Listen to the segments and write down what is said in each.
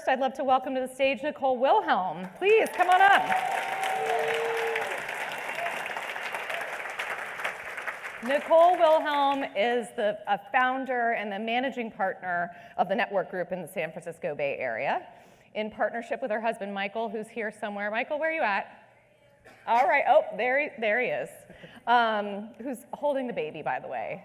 first, I'd love to welcome to the stage Nicole Wilhelm. Please, come on up. Nicole Wilhelm is a founder and the managing partner of the network group in the San Francisco Bay Area, in partnership with her husband, Michael, who's here somewhere. Michael, where are you at? All right, oh, there he is. Who's holding the baby, by the way.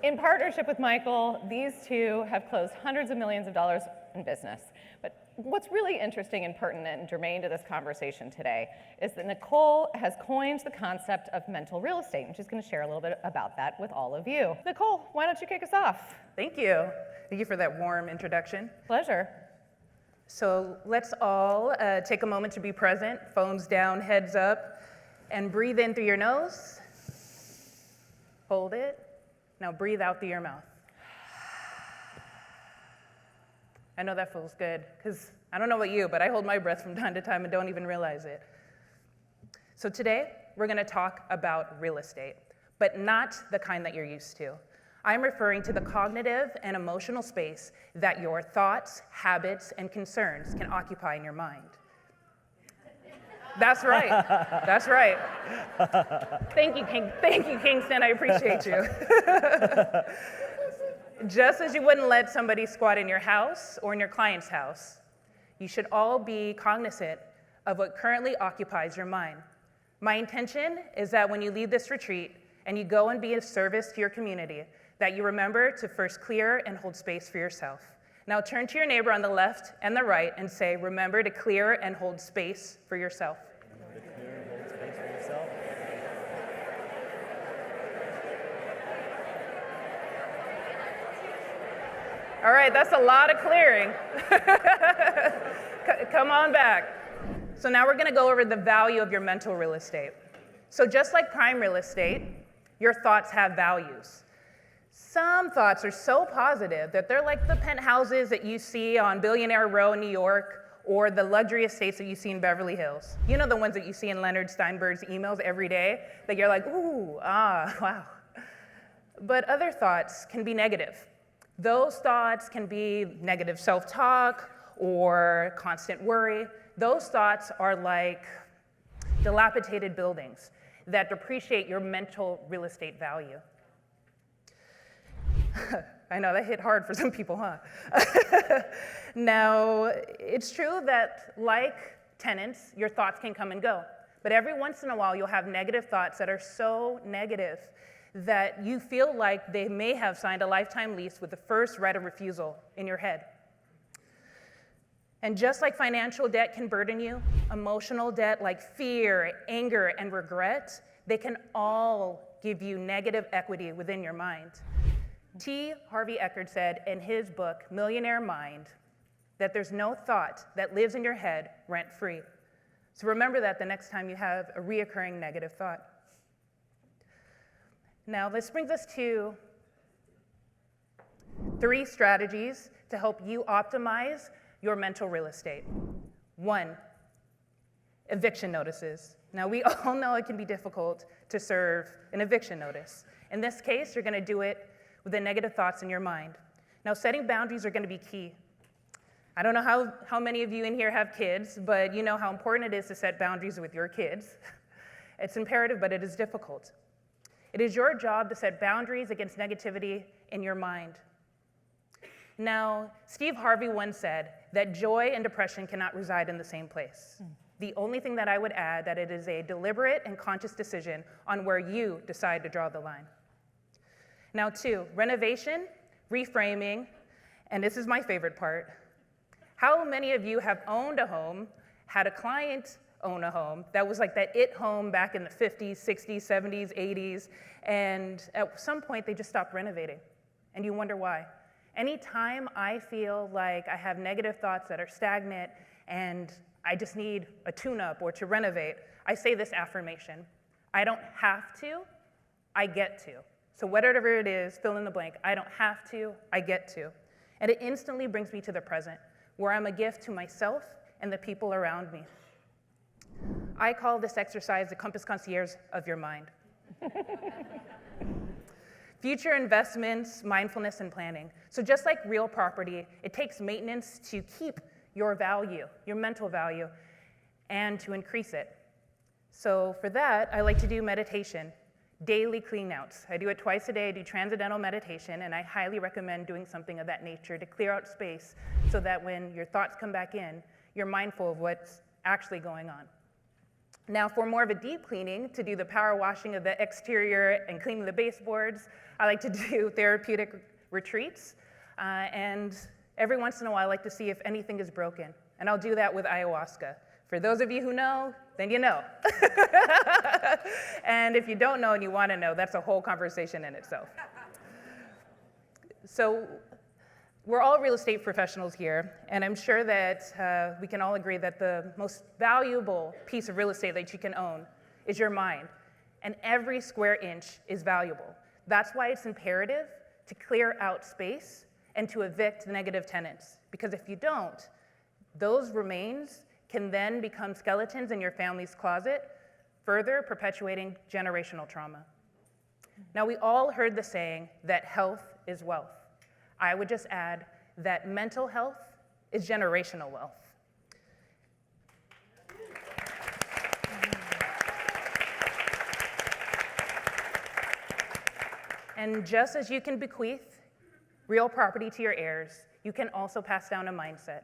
In partnership with Michael, these two have closed hundreds of millions of dollars in business. But what's really interesting and pertinent and germane to this conversation today is that Nicole has coined the concept of mental real estate, and she's going to share a little bit about that with all of you. Nicole, why don't you kick us off? Thank you. Thank you for that warm introduction. Pleasure. So let's all take a moment to be present, phones down, heads up, and breathe in through your nose. Hold it. Now breathe out through your mouth. I know that feels good, because I don't know about you, but I hold my breath from time to time and don't even realize it. So today, we're going to talk about real estate, but not the kind that you're used to. I'm referring to the cognitive and emotional space that your thoughts, habits, and concerns can occupy in your mind. That's right. That's right. Thank you, Kingston. I appreciate you. Just as you wouldn't let somebody squat in your house or in your client's house, you should all be cognizant of what currently occupies your mind. My intention is that when you leave this retreat and you go and be of service to your community, that you remember to first clear and hold space for yourself. Now turn to your neighbor on the left and the right and say, remember to clear and hold space for yourself. Remember to clear and hold space for yourself. All right, that's a lot of clearing. Come on back. So now we're going to go over the value of your mental real estate. So just like prime real estate, your thoughts have values. Some thoughts are so positive that they're like the penthouses that you see on Billionaire Row in New York, or the luxury estates that you see in Beverly Hills. You know, the ones that you see in Leonard Steinberg's emails every day, that you're like, ooh, wow. But other thoughts can be negative. Those thoughts can be negative self-talk or constant worry. Those thoughts are like dilapidated buildings that depreciate your mental real estate value. I know that hit hard for some people, huh? Now, it's true that like tenants, your thoughts can come and go. But every once in a while, you'll have negative thoughts that are so negative that you feel like they may have signed a lifetime lease with the first right of refusal in your head. And just like financial debt can burden you, emotional debt like fear, anger, and regret, they can all give you negative equity within your mind. T. Harvey Eckert said in his book, Millionaire Mind, that there's no thought that lives in your head rent-free. So remember that the next time you have a reoccurring negative thought. Now, this brings us to 3 strategies to help you optimize your mental real estate. 1, eviction notices. Now, we all know it can be difficult to serve an eviction notice. In this case, you're going to do it with the negative thoughts in your mind. Now, setting boundaries are going to be key. I don't know how many of you in here have kids, but you know how important it is to set boundaries with your kids. It's imperative, but it is difficult. It is your job to set boundaries against negativity in your mind. Now, Steve Harvey once said that joy and depression cannot reside in the same place. The only thing that I would add that it is a deliberate and conscious decision on where you decide to draw the line. Now 2, renovation, reframing, and this is my favorite part. How many of you have owned a home, had a client own a home that was like that it home back in the 50s, 60s, 70s, 80s, and at some point they just stopped renovating, and you wonder why. Anytime I feel like I have negative thoughts that are stagnant and I just need a tune-up or to renovate, I say this affirmation. I don't have to, I get to. So whatever it is, fill in the blank. I don't have to, I get to. And it instantly brings me to the present, where I'm a gift to myself and the people around me. I call this exercise the compass concierge of your mind. Future investments, mindfulness, and planning. So just like real property, it takes maintenance to keep your value, your mental value, and to increase it. So for that, I like to do meditation, daily clean-outs. I do it twice a day. I do transcendental meditation, and I highly recommend doing something of that nature to clear out space so that when your thoughts come back in, you're mindful of what's actually going on. Now, for more of a deep cleaning, to do the power washing of the exterior and cleaning the baseboards, I like to do therapeutic retreats. And every once in a while, I like to see if anything is broken. And I'll do that with ayahuasca. For those of you who know, then you know. And if you don't know and you want to know, that's a whole conversation in itself. So we're all real estate professionals here, and I'm sure that we can all agree that the most valuable piece of real estate that you can own is your mind, and every square inch is valuable. That's why it's imperative to clear out space and to evict negative tenants, because if you don't, those remains can then become skeletons in your family's closet, further perpetuating generational trauma. Now, we all heard the saying that health is wealth. I would just add that mental health is generational wealth. And just as you can bequeath real property to your heirs, you can also pass down a mindset.